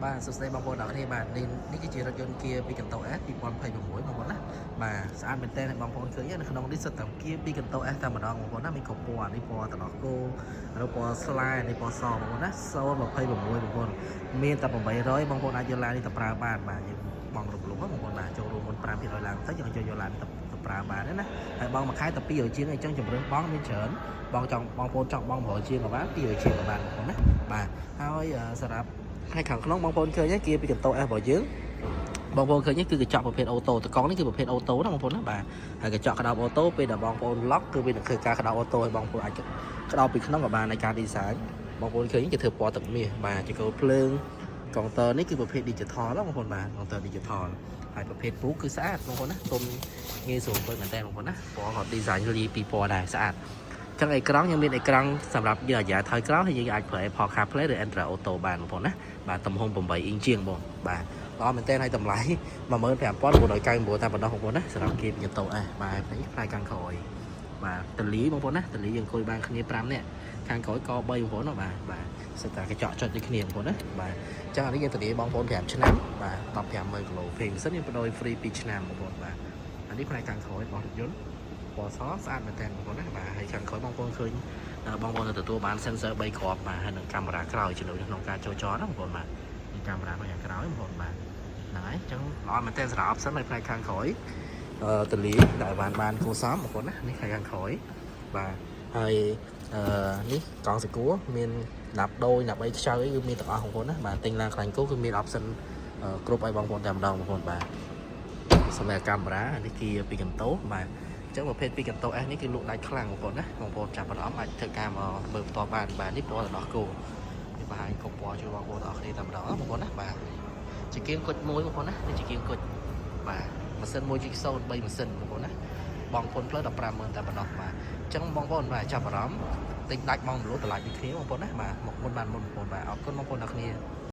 បាទសួស្តីបងប្អូនទាំងគ្នាបាទនេះគឺជារថយន្ត Kia 2កន្ទោ S 2026បងប្អូនណាបាទស្អាតមែនតើបងប្អូនឃើញនៅក្នុងនេះសិតតែ Kia 2កន្ទោ S តែម្ដងបងប្អូនណាមានគ្រប់ពណ៌នេះពណ៌តំណគោឬពណ៌ស្លាយនេះពណ៌សបងប្អូនណា026បងប្អូនមានតែ800បងប្អូនអាចយកឡាននេះទៅប្រើបានបាទយើងបងរំលោភបងប្អូនបាទចូលរួមមុន 5% ឡើងទៅយើងយកឡានទៅប្រើបានណាហើយបងមួយខែតែ200ជាងអញ្ចឹងជំរឿនបងមានច្រើនបងចង់បងប្អូនចង់បង100ជាងក៏បាន200ជាងក៏បានបងប្អូនណាបាទហើយសម្រាប់ហើយខាងក្នុងបងប្អូនឃើញគេពីកន្ទោ S របស់យើងបងប្អូនឃើញគឺកញ្ចក់ប្រភេទអូតូតកង់នេះគឺប្រភេទអូតូណាបងប្អូនណាបាទហើយកញ្ចក់ក្តោបអូតូពេលដែលបងប្អូន lock គឺវានឹងធ្វើការក្តោបអូតូឲ្យបងប្អូនអាចក្តោបពីក្នុងក៏បានในការ design បងប្អូនឃើញគេធ្វើពណ៌ទឹកមាសបាទជាកូនភ្លើងកុងទ័រនេះគឺប្រភេទ digital ណាបងប្អូនបាទកុងទ័រ digital ហើយប្រភេទពូគឺស្អាតបងប្អូនណាទុំងាយស្រួលមើលមែនតើបងប្អូនណាពណ៌គាត់ design លាយពីពណ៌ដែរស្អាតចឹងអេក្រង់យើងមានអេក្រង់សម្រាប់យើងអាយ៉ាថយក្រោយហើយយើងអាចប្រើ Apple CarPlay ឬ Android Auto បានបងប្អូនណាបាទទំហំ8អ៊ីងជាងបងបាទល្អមែនតើហើយតម្លៃ15999តែប៉ុណ្ណោះបងប្អូនណាសម្រាប់គេពីកន្ទោបាទនេះផ្នែកខាងក្រោយបាទតលីបងប្អូនណាតលីយើងអង្គុយបានគ្នា5នាក់ខាងក្រោយក3បងប្អូនណាបាទសិតតែកញ្ចក់ចុចដូចគ្នាបងប្អូនណាបាទចឹងអានេះយើងតលីបងប្អូន5ឆ្នាំបាទ150,000គីឡូពេញសិនយើងបដូរ free 2ឆ្នាំបងប្អូនបាទអានេះផ្នែកខាងក្រោយរបស់រថយន្តពណ៌សស្អាតមែនតើបងប្អូនណាបាទហើយខាងក្រោយបងប្អូនឃើញបងប្អូនទទួលបាន sensor 3គ្រាប់បាទហើយនឹងកាមេរ៉ាក្រោយជាមួយក្នុងការចូលចតណាបងប្អូនបាទនេះកាមេរ៉ាខាងក្រោយបងប្អូនបាទហ្នឹងហើយអញ្ចឹងល្អមែនតើសម្រាប់ option នៅផ្នែកខាងក្រោយតលីដែលបានគួរសមបងប្អូនណានេះផ្នែកខាងក្រោយបាទហើយនេះកង់សកួរមានណាប់ដូរណាប់អីខ្ចៅអីគឺមានទាំងអស់បងប្អូនណាបាទទិញឡានខ្លាញ់គោគឺមាន option គ្រប់ឲ្យបងប្អូនតែម្ដងបងប្អូនបាទសម្រាប់កាមេរ៉ានេះគឺពីកន្ទោបាទអញ្ចឹងប្រភេទពីកន្ទោ S នេះគឺលក់ដាច់ខ្លាំងបងប្អូនណាបងប្អូនចាប់អារម្មណ៍អាចធ្វើការមកមើលផ្ទាល់បានបាទនេះពណ៌របស់គោនេះបង្ហាញគ្រប់ពណ៌ជួយបងប្អូនទាំងអស់គ្នាតែម្ដងបងប្អូនណាបាទជាគៀងគុជមួយបងប្អូនណានេះជាគៀងគុជបាទម៉ាស៊ីន1.0 3ម៉ាស៊ីនបងប្អូនណាបងប្អូនផ្លូវ150,000តែប៉ុណ្ណោះបាទអញ្ចឹងបងប្អូនបាទចាប់អារម្មណ៍ទិញដាច់បងប្អូនតម្លៃដូចគ្នាបងប្អូនណាបាទមកមុនបានមុនបងប្អូនបាទអរគុណបងប្អូនទាំងអស់គ្នា